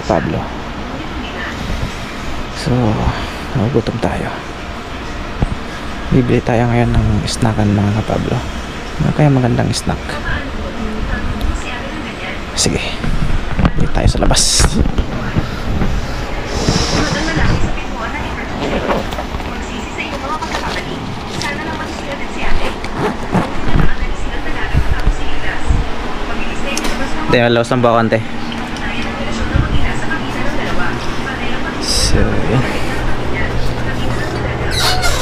Pablo. So nagugutom tayo. Bibili tayo ngayon ng snackan mga Pablo. Ano kaya magandang snack? Sige, bili tayo sa labas. Tayo laos ng bakante. So yun,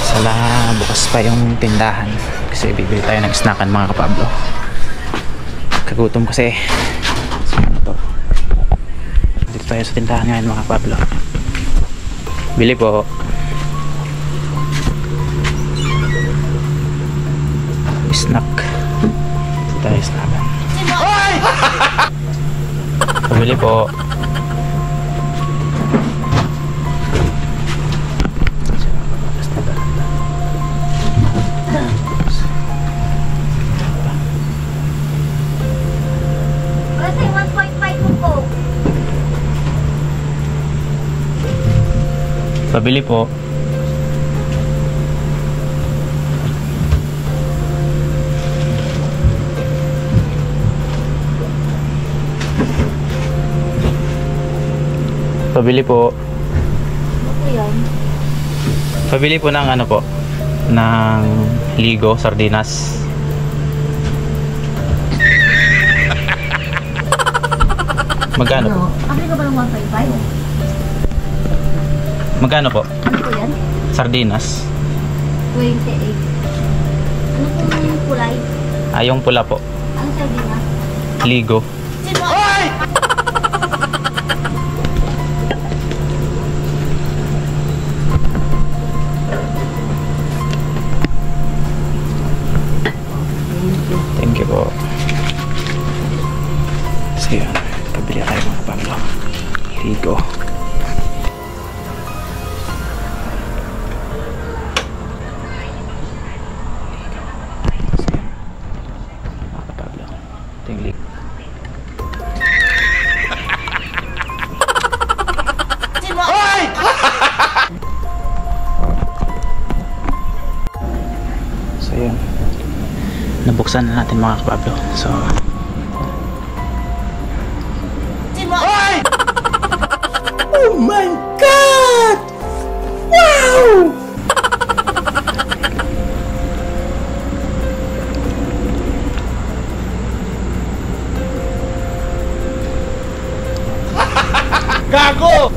sala bukas pa yung tindahan kasi bibili tayo ng snackan mga Kapablo. Kagutom kasi. So ano to, dito tayo sa tindahan ngayon mga Kapablo. Bili po. Snack. Dito tayo snackan. Pabili po. Kasi 1.5 po. Pabili po. Pabili po. Ano yan? Pabili po ng ano po, ng ligo, sardinas. Magkano po? Abili ka ba ng 1.5? Magkano po? Ano po yan? Sardinas. 28. Ano po yung kulay? Ah, yung pula po. Ano sardinas? Ligo. Thank you po. So yun, pabili tayo mga Pablo. Ligo. Mga Pablo, ito yung ligo. So yun, nabuksan na natin mga Pablo. So oh my God! Wow! Gago!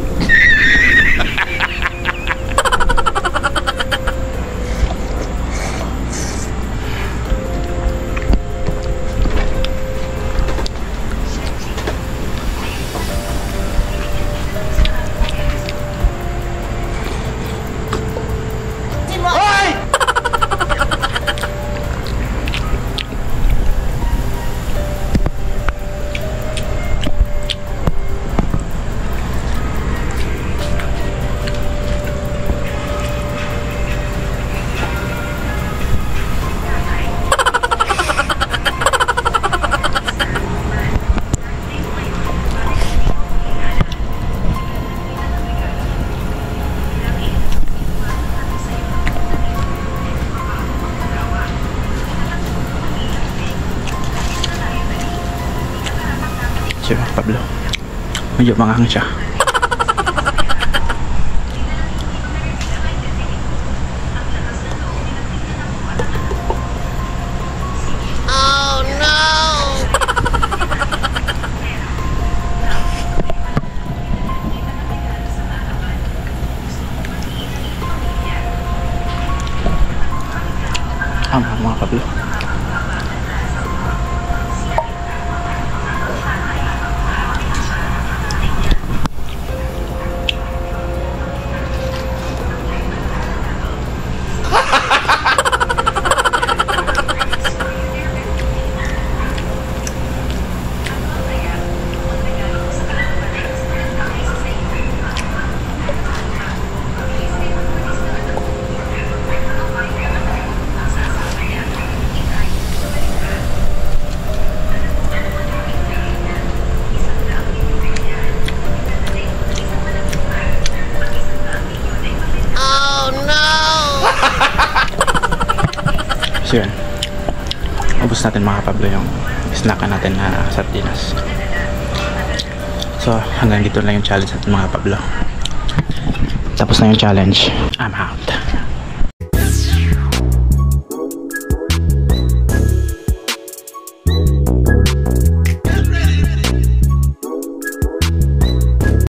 Sure, Pablo. Medyo mangang siya. Oh no! Mga Pablo. So yun, ubos natin mga kapablo yung snackan natin na sardinas. So hanggang dito lang yung challenge natin mga kapablo. Tapos na yung challenge. I'm out.